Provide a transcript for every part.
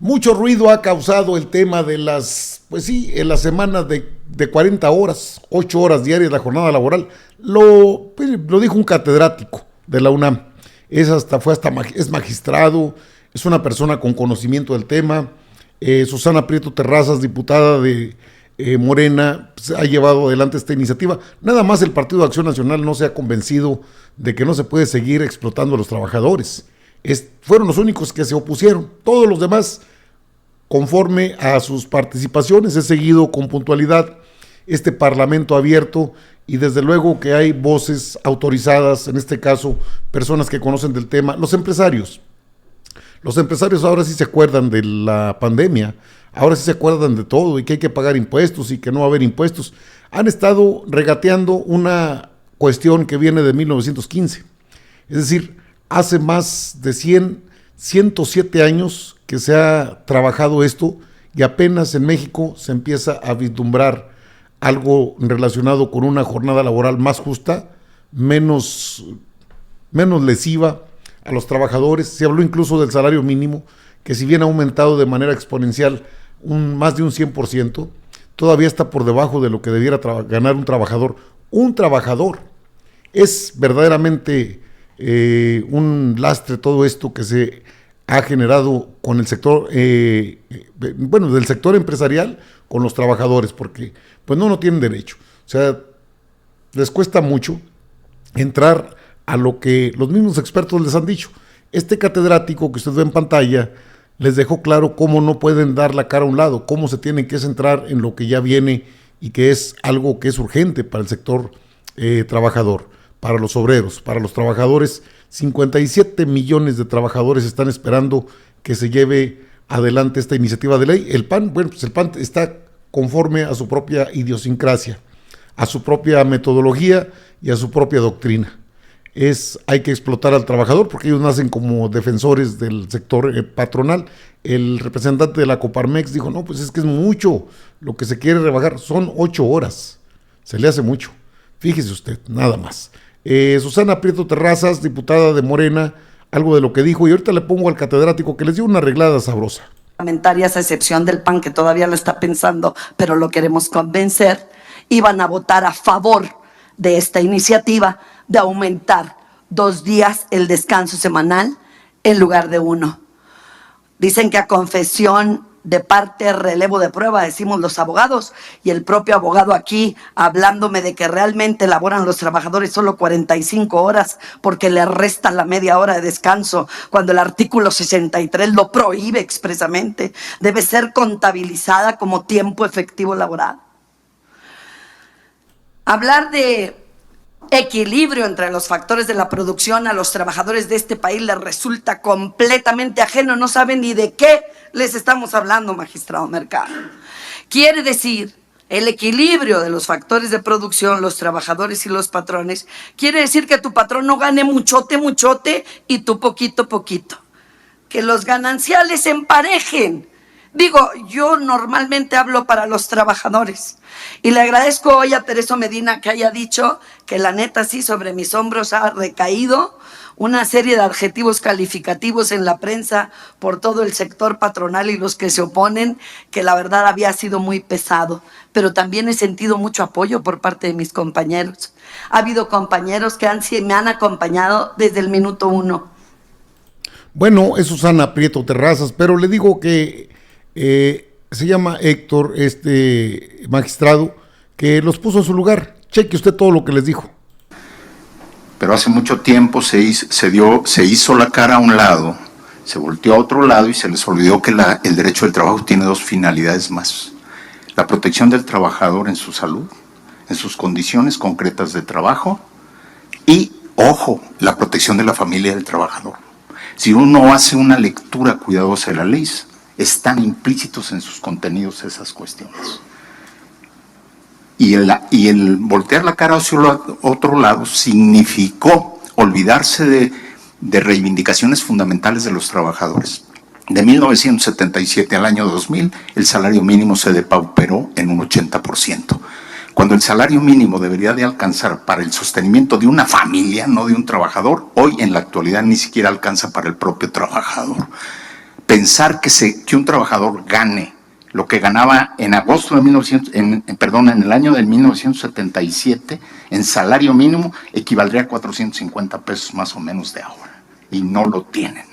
Mucho ruido ha causado el tema de pues sí, en la semana de 40 horas, 8 horas diarias la jornada laboral. Lo dijo un catedrático de la UNAM. Es magistrado, es una persona con conocimiento del tema. Susana Prieto Terrazas, diputada de Morena, pues, ha llevado adelante esta iniciativa. Nada más el Partido de Acción Nacional no se ha convencido de que no se puede seguir explotando a los trabajadores. Fueron los únicos que se opusieron. Todos los demás, conforme a sus participaciones, he seguido con puntualidad este parlamento abierto y desde luego que hay voces autorizadas, en este caso personas que conocen del tema. Los empresarios ahora sí se acuerdan de la pandemia, ahora sí se acuerdan de todo y que hay que pagar impuestos y que no va a haber impuestos. Han estado regateando una cuestión que viene de 1915, es decir, hace más de 107 años que se ha trabajado esto y apenas en México se empieza a vislumbrar algo relacionado con una jornada laboral más justa, menos lesiva a los trabajadores. Se habló incluso del salario mínimo, que si bien ha aumentado de manera exponencial más de un 100%, todavía está por debajo de lo que debiera ganar un trabajador. Un trabajador. Es verdaderamente un lastre todo esto que se ha generado con el sector, del sector empresarial con los trabajadores, porque pues no tienen derecho. O sea, les cuesta mucho entrar a lo que los mismos expertos les han dicho. Este catedrático que usted ve en pantalla les dejó claro cómo no pueden dar la cara a un lado, cómo se tienen que centrar en lo que ya viene y que es algo que es urgente para el sector trabajador, para los obreros, para los trabajadores. 57 millones de trabajadores están esperando que se lleve adelante esta iniciativa de ley. El PAN está conforme a su propia idiosincrasia, a su propia metodología y a su propia doctrina. Hay que explotar al trabajador porque ellos nacen como defensores del sector patronal. El representante de la Coparmex dijo, no, pues es que es mucho lo que se quiere rebajar, son 8 horas, se le hace mucho. Fíjese usted, nada más. Susana Prieto Terrazas, diputada de Morena, algo de lo que dijo, y ahorita le pongo al catedrático que les dio una arreglada sabrosa. Parlamentarias, a excepción del PAN, que todavía lo está pensando, pero lo queremos convencer, iban a votar a favor de esta iniciativa de aumentar 2 días el descanso semanal en lugar de 1. Dicen que a confesión de parte, relevo de prueba, decimos los abogados, y el propio abogado aquí hablándome de que realmente laboran los trabajadores solo 45 horas porque le restan la media hora de descanso, cuando el artículo 63 lo prohíbe expresamente, debe ser contabilizada como tiempo efectivo laboral. Hablar de equilibrio entre los factores de la producción a los trabajadores de este país les resulta completamente ajeno, no saben ni de qué les estamos hablando, magistrado Mercado. Quiere decir, el equilibrio de los factores de producción, los trabajadores y los patrones, quiere decir que tu patrón no gane muchote y tú poquito. Que los gananciales se emparejen. Digo, yo normalmente hablo para los trabajadores y le agradezco hoy a Tereso Medina que haya dicho que la neta sí sobre mis hombros ha recaído una serie de adjetivos calificativos en la prensa por todo el sector patronal y los que se oponen, que la verdad había sido muy pesado, pero también he sentido mucho apoyo por parte de mis compañeros. Ha habido compañeros que me han acompañado desde el minuto 1. Bueno, es Susana Prieto Terrazas, pero le digo que se llama Héctor, este magistrado, que los puso en su lugar. Cheque usted todo lo que les dijo. Pero hace mucho tiempo se hizo la cara a un lado, se volteó a otro lado y se les olvidó que el derecho del trabajo tiene 2 finalidades más. La protección del trabajador en su salud, en sus condiciones concretas de trabajo y, ojo, la protección de la familia del trabajador. Si uno hace una lectura cuidadosa de la ley, están implícitos en sus contenidos esas cuestiones. Y el voltear la cara hacia otro lado significó olvidarse de reivindicaciones fundamentales de los trabajadores. De 1977 al año 2000, el salario mínimo se depauperó en un 80%. Cuando el salario mínimo debería de alcanzar para el sostenimiento de una familia, no de un trabajador, hoy en la actualidad ni siquiera alcanza para el propio trabajador. pensar que un trabajador gane lo que ganaba en agosto de en el año de 1977, en salario mínimo, equivaldría a 450 pesos más o menos de ahora. Y no lo tienen.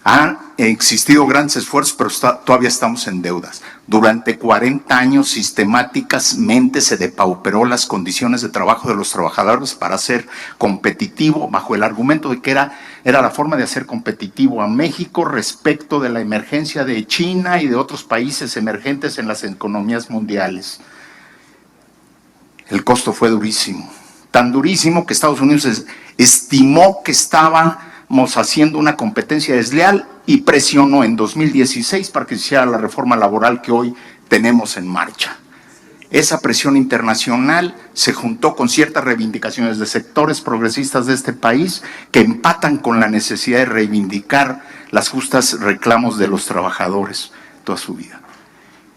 Han existido grandes esfuerzos, pero todavía estamos en deudas. Durante 40 años sistemáticamente se depauperó las condiciones de trabajo de los trabajadores para ser competitivo, bajo el argumento de que era la forma de hacer competitivo a México respecto de la emergencia de China y de otros países emergentes en las economías mundiales. El costo fue durísimo, tan durísimo que Estados Unidos estimó que estábamos haciendo una competencia desleal y presionó en 2016 para que se hiciera la reforma laboral que hoy tenemos en marcha. Esa presión internacional se juntó con ciertas reivindicaciones de sectores progresistas de este país que empatan con la necesidad de reivindicar las justas reclamos de los trabajadores toda su vida.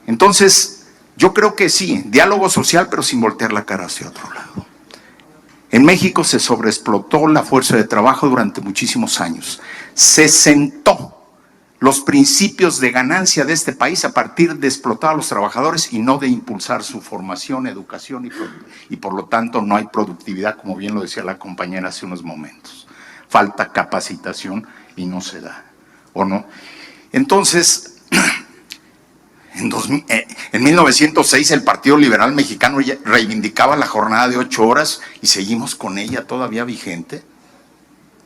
Entonces, yo creo que sí, diálogo social, pero sin voltear la cara hacia otro lado. En México se sobreexplotó la fuerza de trabajo durante muchísimos años. Se sentó los principios de ganancia de este país a partir de explotar a los trabajadores y no de impulsar su formación, educación y por lo tanto no hay productividad, como bien lo decía la compañera hace unos momentos. Falta capacitación y no se da, ¿o no? Entonces, en 1906 el Partido Liberal Mexicano reivindicaba la jornada de 8 horas y seguimos con ella todavía vigente.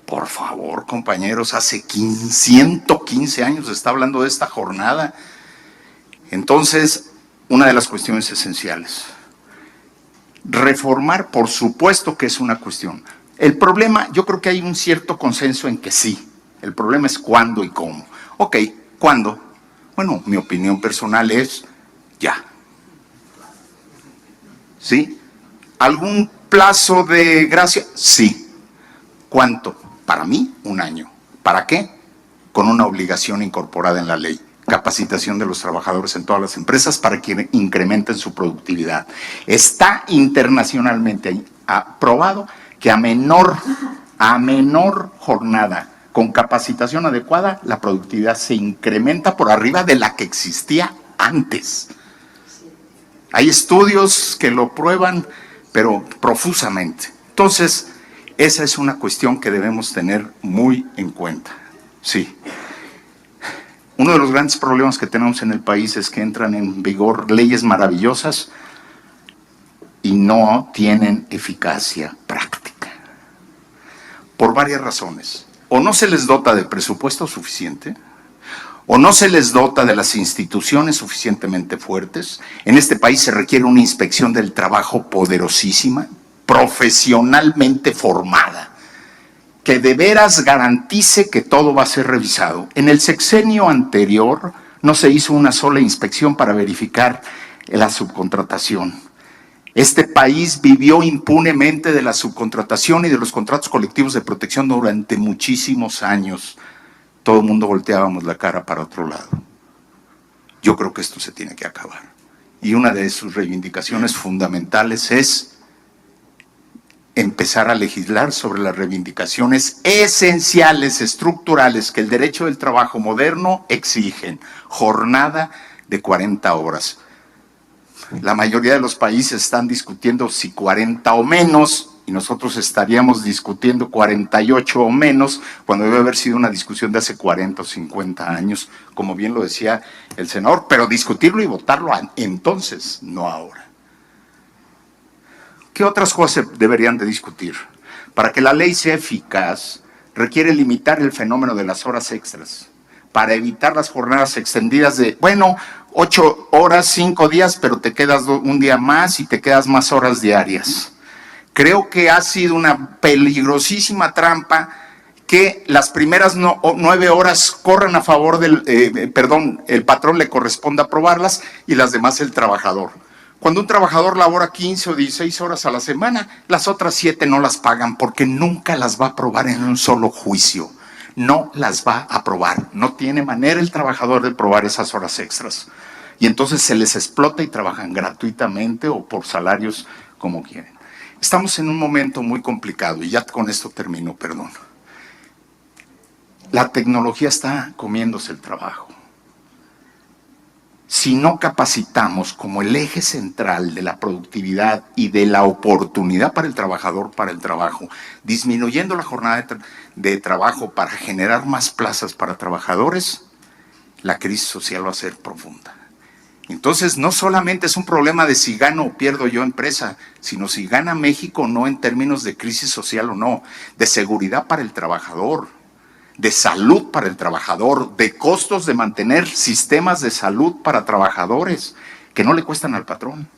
Por favor, compañeros, hace 115 años se está hablando de esta jornada. Entonces, una de las cuestiones esenciales. Reformar, por supuesto que es una cuestión. El problema, yo creo que hay un cierto consenso en que sí. El problema es cuándo y cómo. Ok, ¿cuándo? Bueno, mi opinión personal es ya. ¿Sí? ¿Algún plazo de gracia? Sí. ¿Cuánto? Para mí, 1 año. ¿Para qué? Con una obligación incorporada en la ley. Capacitación de los trabajadores en todas las empresas para que incrementen su productividad. Está internacionalmente aprobado que a menor jornada, con capacitación adecuada, la productividad se incrementa por arriba de la que existía antes. Hay estudios que lo prueban, pero profusamente. Entonces, esa es una cuestión que debemos tener muy en cuenta. Sí. Uno de los grandes problemas que tenemos en el país es que entran en vigor leyes maravillosas y no tienen eficacia práctica. Por varias razones. O no se les dota de presupuesto suficiente, o no se les dota de las instituciones suficientemente fuertes. En este país se requiere una inspección del trabajo poderosísima, profesionalmente formada, que de veras garantice que todo va a ser revisado. En el sexenio anterior no se hizo una sola inspección para verificar la subcontratación. Este país vivió impunemente de la subcontratación y de los contratos colectivos de protección durante muchísimos años. Todo el mundo volteábamos la cara para otro lado. Yo creo que esto se tiene que acabar. Y una de sus reivindicaciones fundamentales es empezar a legislar sobre las reivindicaciones esenciales, estructurales, que el derecho del trabajo moderno exigen. Jornada de 40 horas. La mayoría de los países están discutiendo si 40 o menos, y nosotros estaríamos discutiendo 48 o menos, cuando debe haber sido una discusión de hace 40 o 50 años, como bien lo decía el senador, pero discutirlo y votarlo entonces, no ahora. ¿Qué otras cosas deberían de discutir? Para que la ley sea eficaz, requiere limitar el fenómeno de las horas extras, para evitar las jornadas extendidas de, 8 horas, 5 días, pero te quedas un día más y te quedas más horas diarias. Creo que ha sido una peligrosísima trampa que las primeras 9 horas corran a favor del, el patrón le corresponde aprobarlas y las demás el trabajador. Cuando un trabajador labora 15 o 16 horas a la semana, las otras 7 no las pagan porque nunca las va a aprobar en un solo juicio. No las va a aprobar. No tiene manera el trabajador de probar esas horas extras. Y entonces se les explota y trabajan gratuitamente o por salarios como quieren. Estamos en un momento muy complicado y ya con esto termino, perdón. La tecnología está comiéndose el trabajo. Si no capacitamos como el eje central de la productividad y de la oportunidad para el trabajador, para el trabajo, disminuyendo la jornada de trabajo para generar más plazas para trabajadores, la crisis social va a ser profunda. Entonces, no solamente es un problema de si gano o pierdo yo empresa, sino si gana México o no en términos de crisis social o no, de seguridad para el trabajador, de salud para el trabajador, de costos de mantener sistemas de salud para trabajadores que no le cuestan al patrón.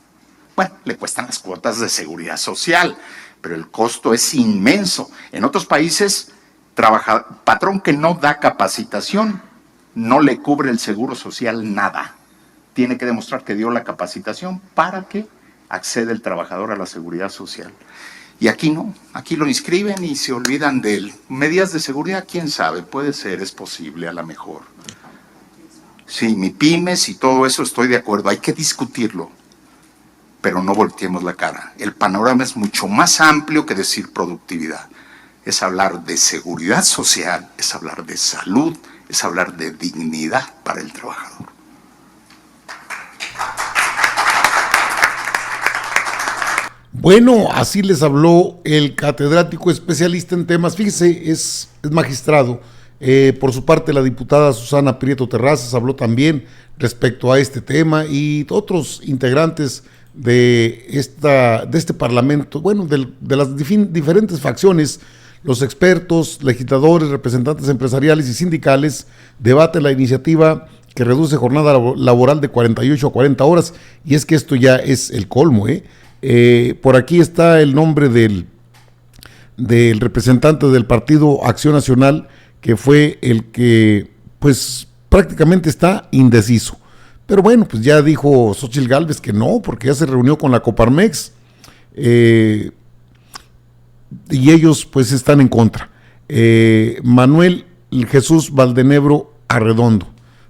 Bueno, le cuestan las cuotas de seguridad social, pero el costo es inmenso. En otros países, patrón que no da capacitación, no le cubre el seguro social nada. Tiene que demostrar que dio la capacitación para que acceda el trabajador a la seguridad social. Y aquí no, aquí lo inscriben y se olvidan de él. Medidas de seguridad, quién sabe, puede ser, es posible a lo mejor. Sí, MIPYMES y todo eso estoy de acuerdo, hay que discutirlo, pero no volteemos la cara. El panorama es mucho más amplio que decir productividad. Es hablar de seguridad social, es hablar de salud, es hablar de dignidad para el trabajador. Bueno, así les habló el catedrático especialista en temas, fíjese, es magistrado. Por su parte, la diputada Susana Prieto Terrazas habló también respecto a este tema y otros integrantes de este parlamento, bueno, de las diferentes facciones, los expertos, legisladores, representantes empresariales y sindicales debaten la iniciativa que reduce jornada laboral de 48 a 40 horas, y es que esto ya es el colmo, por aquí está el nombre del representante del Partido Acción Nacional, que fue el que pues prácticamente está indeciso. Pero bueno, pues ya dijo Xóchitl Gálvez que no, porque ya se reunió con la Coparmex y ellos pues están en contra. Manuel Jesús Valdenebro Arredondo,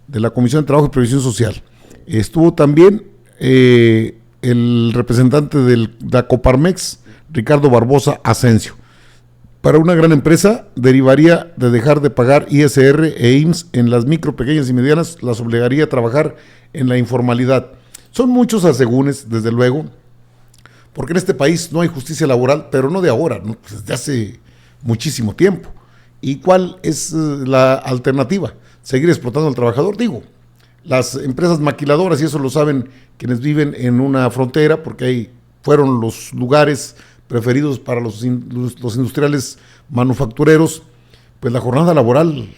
de la Comisión de Trabajo y Previsión Social. Estuvo también el representante de la Coparmex, Ricardo Barbosa Asensio. Para una gran empresa derivaría de dejar de pagar ISR e IMSS en las micro, pequeñas y medianas, las obligaría a trabajar en la informalidad. Son muchos asegúnes, desde luego, porque en este país no hay justicia laboral, pero no de ahora, ¿no? Desde hace muchísimo tiempo. ¿Y cuál es la alternativa? Seguir explotando al trabajador, digo. Las empresas maquiladoras, y eso lo saben quienes viven en una frontera, porque ahí fueron los lugares preferidos para los industriales manufactureros, pues la jornada laboral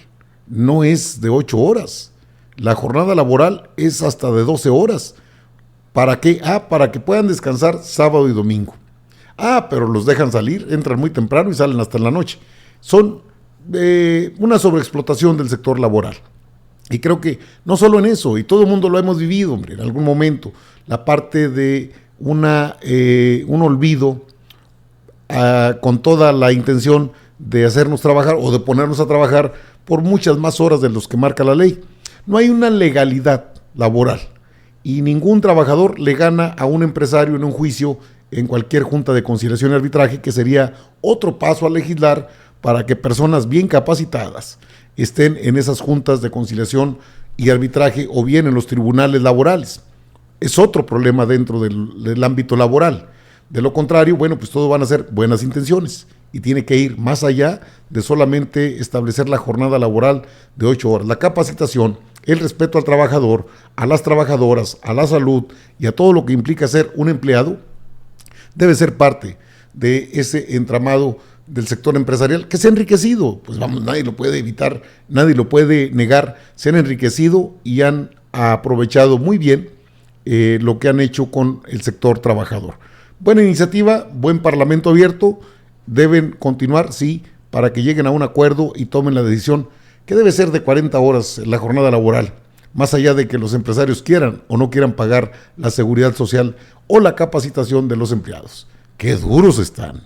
no es de 8 horas, la jornada laboral es hasta de 12 horas. ¿Para qué? Para que puedan descansar sábado y domingo. Pero los dejan salir, entran muy temprano y salen hasta en la noche. Son una sobreexplotación del sector laboral. Y creo que no solo en eso, y todo el mundo lo hemos vivido, hombre, en algún momento, la parte de un olvido con toda la intención de hacernos trabajar o de ponernos a trabajar por muchas más horas de los que marca la ley. No hay una legalidad laboral y ningún trabajador le gana a un empresario en un juicio en cualquier junta de conciliación y arbitraje, que sería otro paso a legislar para que personas bien capacitadas estén en esas juntas de conciliación y arbitraje o bien en los tribunales laborales. Es otro problema dentro del ámbito laboral. De lo contrario, bueno, pues todo van a ser buenas intenciones y tiene que ir más allá de solamente establecer la jornada laboral de 8 horas. La capacitación, el respeto al trabajador, a las trabajadoras, a la salud y a todo lo que implica ser un empleado, debe ser parte de ese entramado del sector empresarial que se ha enriquecido. Pues vamos, nadie lo puede evitar, nadie lo puede negar. Se han enriquecido y han aprovechado muy bien lo que han hecho con el sector trabajador. Buena iniciativa, buen parlamento abierto, deben continuar, sí, para que lleguen a un acuerdo y tomen la decisión que debe ser de 40 horas la jornada laboral, más allá de que los empresarios quieran o no quieran pagar la seguridad social o la capacitación de los empleados. ¡Qué duros están!